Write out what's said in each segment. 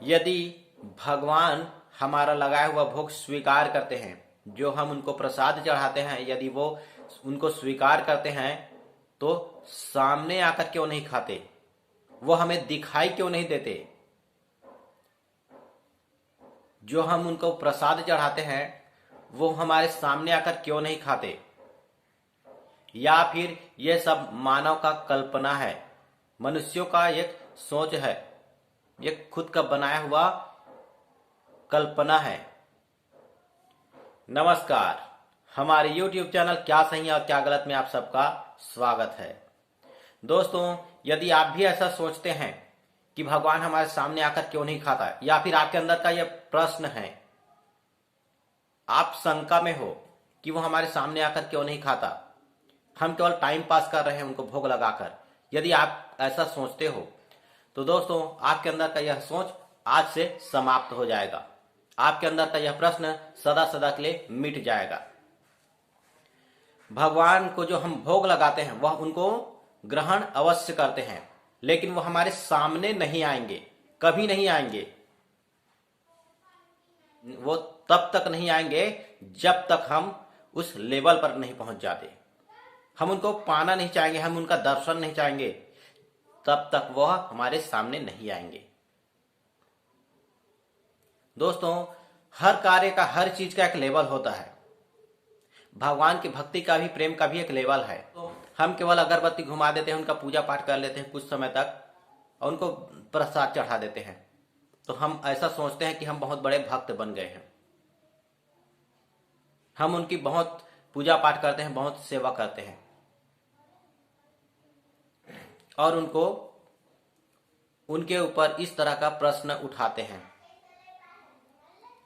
यदि भगवान हमारा लगाया हुआ भोग स्वीकार करते हैं, जो हम उनको प्रसाद चढ़ाते हैं, यदि वो उनको स्वीकार करते हैं तो सामने आकर क्यों नहीं खाते? वो हमें दिखाई क्यों नहीं देते? जो हम उनको प्रसाद चढ़ाते हैं वो हमारे सामने आकर क्यों नहीं खाते? या फिर ये सब मानव का कल्पना है, मनुष्यों का एक सोच है, ये खुद का बनाया हुआ कल्पना है। नमस्कार, हमारे YouTube चैनल क्या सही है और क्या गलत में आप सबका स्वागत है। दोस्तों, यदि आप भी ऐसा सोचते हैं कि भगवान हमारे सामने आकर क्यों नहीं खाता, या फिर आपके अंदर का यह प्रश्न है, आप शंका में हो कि वो हमारे सामने आकर क्यों नहीं खाता, हम केवल टाइम पास कर रहे हैं उनको भोग लगाकर, यदि आप ऐसा सोचते हो तो दोस्तों आपके अंदर का यह सोच आज से समाप्त हो जाएगा। आपके अंदर का यह प्रश्न सदा सदा के लिए मिट जाएगा। भगवान को जो हम भोग लगाते हैं वह उनको ग्रहण अवश्य करते हैं, लेकिन वो हमारे सामने नहीं आएंगे, कभी नहीं आएंगे। वो तब तक नहीं आएंगे जब तक हम उस लेवल पर नहीं पहुंच जाते। हम उनको पाना नहीं चाहेंगे, हम उनका दर्शन नहीं चाहेंगे, तब तक वह हमारे सामने नहीं आएंगे। दोस्तों, हर कार्य का, हर चीज का एक लेवल होता है। भगवान की भक्ति का भी, प्रेम का भी एक लेवल है। तो हम केवल अगरबत्ती घुमा देते हैं, उनका पूजा पाठ कर लेते हैं कुछ समय तक और उनको प्रसाद चढ़ा देते हैं, तो हम ऐसा सोचते हैं कि हम बहुत बड़े भक्त बन गए हैं। हम उनकी बहुत पूजा पाठ करते हैं, बहुत सेवा करते हैं और उनके ऊपर इस तरह का प्रश्न उठाते हैं।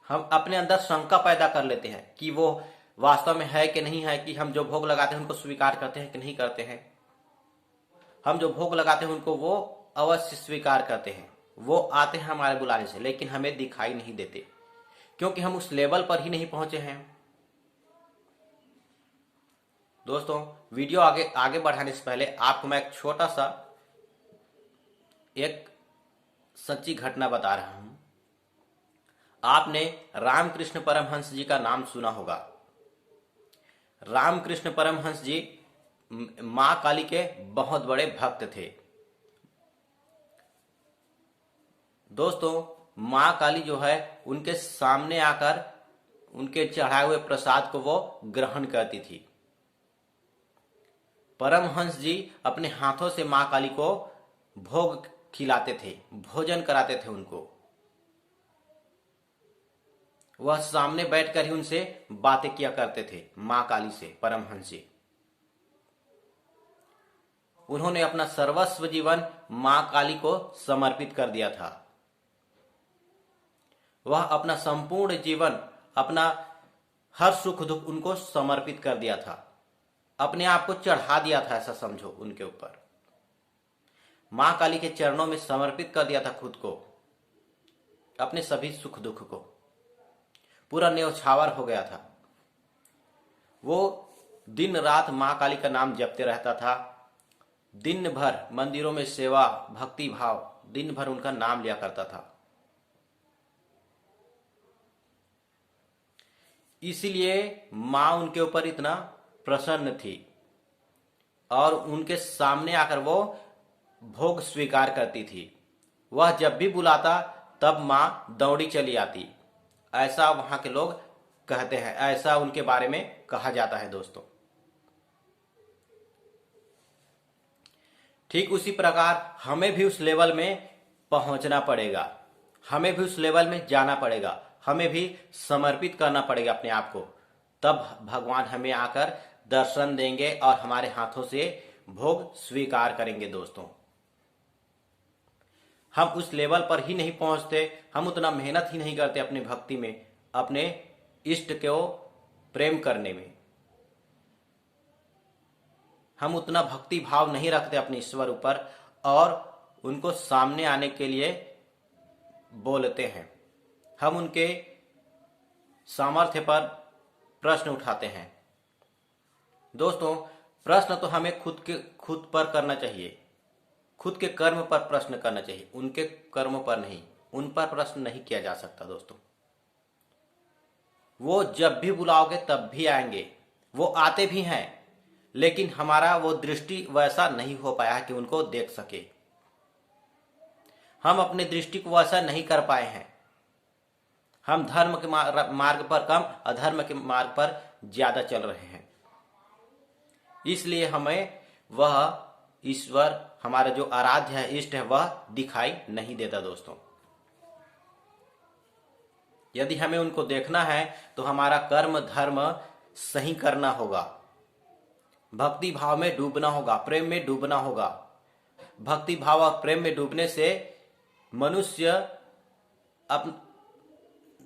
हम अपने अंदर शंका पैदा कर लेते हैं कि वो वास्तव में है कि नहीं है, कि हम जो भोग लगाते हैं उनको स्वीकार करते हैं कि नहीं करते हैं। हम जो भोग लगाते हैं उनको वो अवश्य स्वीकार करते हैं, वो आते हैं हमारे बुलाने से, लेकिन हमें दिखाई नहीं देते क्योंकि हम उस लेवल पर ही नहीं पहुंचे हैं। दोस्तों, वीडियो आगे बढ़ाने से पहले आपको मैं एक छोटा सा एक सच्ची घटना बता रहा हूं। आपने रामकृष्ण परमहंस जी का नाम सुना होगा। रामकृष्ण परमहंस जी मां काली के बहुत बड़े भक्त थे। दोस्तों, मां काली जो है उनके सामने आकर उनके चढ़ाए हुए प्रसाद को वो ग्रहण करती थी। परमहंस जी अपने हाथों से मां काली को भोग खिलाते थे, भोजन कराते थे उनको। वह सामने बैठकर ही उनसे बातें किया करते थे, मां काली से परमहंस जी। उन्होंने अपना सर्वस्व जीवन मां काली को समर्पित कर दिया था। वह अपना संपूर्ण जीवन, अपना हर सुख दुख उनको समर्पित कर दिया था, अपने आप को चढ़ा दिया था, ऐसा समझो उनके ऊपर। मां काली के चरणों में समर्पित कर दिया था खुद को, अपने सभी सुख दुख को। पूरा न्यौछावर हो गया था। वो दिन रात मां काली का नाम जपते रहता था, दिन भर मंदिरों में सेवा, भक्ति भाव, दिन भर उनका नाम लिया करता था। इसीलिए मां उनके ऊपर इतना प्रसन्न थी और उनके सामने आकर वो भोग स्वीकार करती थी। वह जब भी बुलाता तब मां दौड़ी चली आती, ऐसा वहां के लोग कहते हैं, ऐसा उनके बारे में कहा जाता है। दोस्तों, ठीक उसी प्रकार हमें भी उस लेवल में पहुंचना पड़ेगा, हमें भी उस लेवल में जाना पड़ेगा, हमें भी समर्पित करना पड़ेगा अपने आप को। तब भगवान हमें आकर दर्शन देंगे और हमारे हाथों से भोग स्वीकार करेंगे। दोस्तों, हम उस लेवल पर ही नहीं पहुंचते, हम उतना मेहनत ही नहीं करते अपनी भक्ति में, अपने इष्ट को प्रेम करने में। हम उतना भक्ति भाव नहीं रखते अपने ईश्वर ऊपर और उनको सामने आने के लिए बोलते हैं। हम उनके सामर्थ्य पर प्रश्न उठाते हैं। दोस्तों, प्रश्न तो हमें खुद पर करना चाहिए, खुद के कर्म पर प्रश्न करना चाहिए, उनके कर्मों पर नहीं। उन पर प्रश्न नहीं किया जा सकता दोस्तों। वो जब भी बुलाओगे तब भी आएंगे, वो आते भी हैं, लेकिन हमारा वो दृष्टि वैसा नहीं हो पाया है कि उनको देख सके। हम अपने दृष्टि को वैसा नहीं कर पाए हैं। हम धर्म के मार्ग पर कम, अधर्म के मार्ग पर ज्यादा चल रहे हैं। इसलिए हमें वह ईश्वर, हमारा जो आराध्य है, इष्ट है, वह दिखाई नहीं देता दोस्तों। यदि हमें उनको देखना है तो हमारा कर्म धर्म सही करना होगा, भक्ति भाव में डूबना होगा, प्रेम में डूबना होगा। भक्ति भाव और प्रेम में डूबने से मनुष्य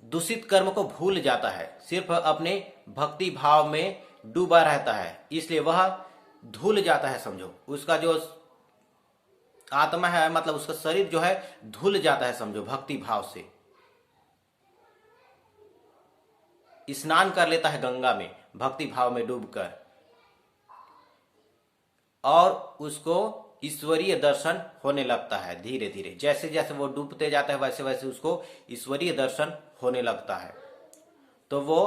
दूषित कर्म को भूल जाता है, सिर्फ अपने भक्ति भाव में डूबा रहता है, इसलिए वह धुल जाता है। समझो, उसका जो आत्मा है, मतलब उसका शरीर जो है धुल जाता है, समझो, भक्ति भाव से। स्नान कर लेता है गंगा में भक्ति भाव में डूबकर, और उसको ईश्वरीय दर्शन होने लगता है। धीरे धीरे जैसे जैसे वो डूबते जाता है वैसे वैसे उसको ईश्वरीय दर्शन होने लगता है। तो वो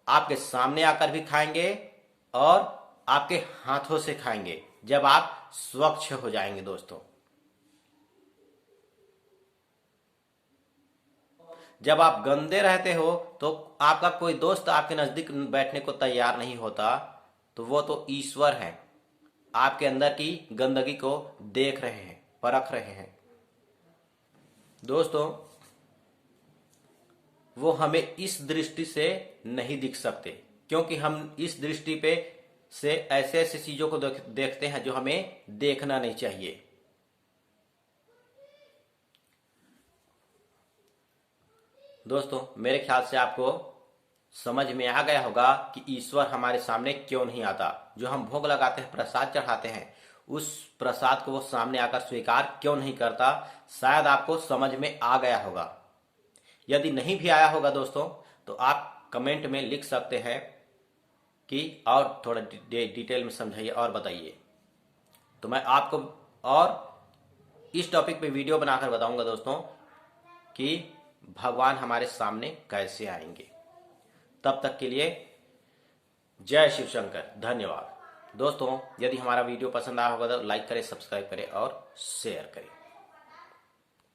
आपके सामने आकर भी खाएंगे और आपके हाथों से खाएंगे जब आप स्वच्छ हो जाएंगे दोस्तों। जब आप गंदे रहते हो तो आपका कोई दोस्त आपके नजदीक बैठने को तैयार नहीं होता, तो वो तो ईश्वर हैं, आपके अंदर की गंदगी को देख रहे हैं, परख रहे हैं दोस्तों। वो हमें इस दृष्टि से नहीं दिख सकते, क्योंकि हम इस दृष्टि पे से ऐसे ऐसे चीजों को देखते हैं जो हमें देखना नहीं चाहिए। दोस्तों, मेरे ख्याल से आपको समझ में आ गया होगा कि ईश्वर हमारे सामने क्यों नहीं आता। जो हम भोग लगाते हैं, प्रसाद चढ़ाते हैं, उस प्रसाद को वो सामने आकर स्वीकार क्यों नहीं करता, शायद आपको समझ में आ गया होगा। यदि नहीं भी आया होगा दोस्तों, तो आप कमेंट में लिख सकते हैं कि और थोड़ा डिटेल में समझाइए और बताइए, तो मैं आपको और इस टॉपिक पे वीडियो बनाकर बताऊंगा दोस्तों कि भगवान हमारे सामने कैसे आएंगे। तब तक के लिए जय शिव शंकर, धन्यवाद। दोस्तों, यदि हमारा वीडियो पसंद आया होगा तो लाइक करें, सब्सक्राइब करें और शेयर करें।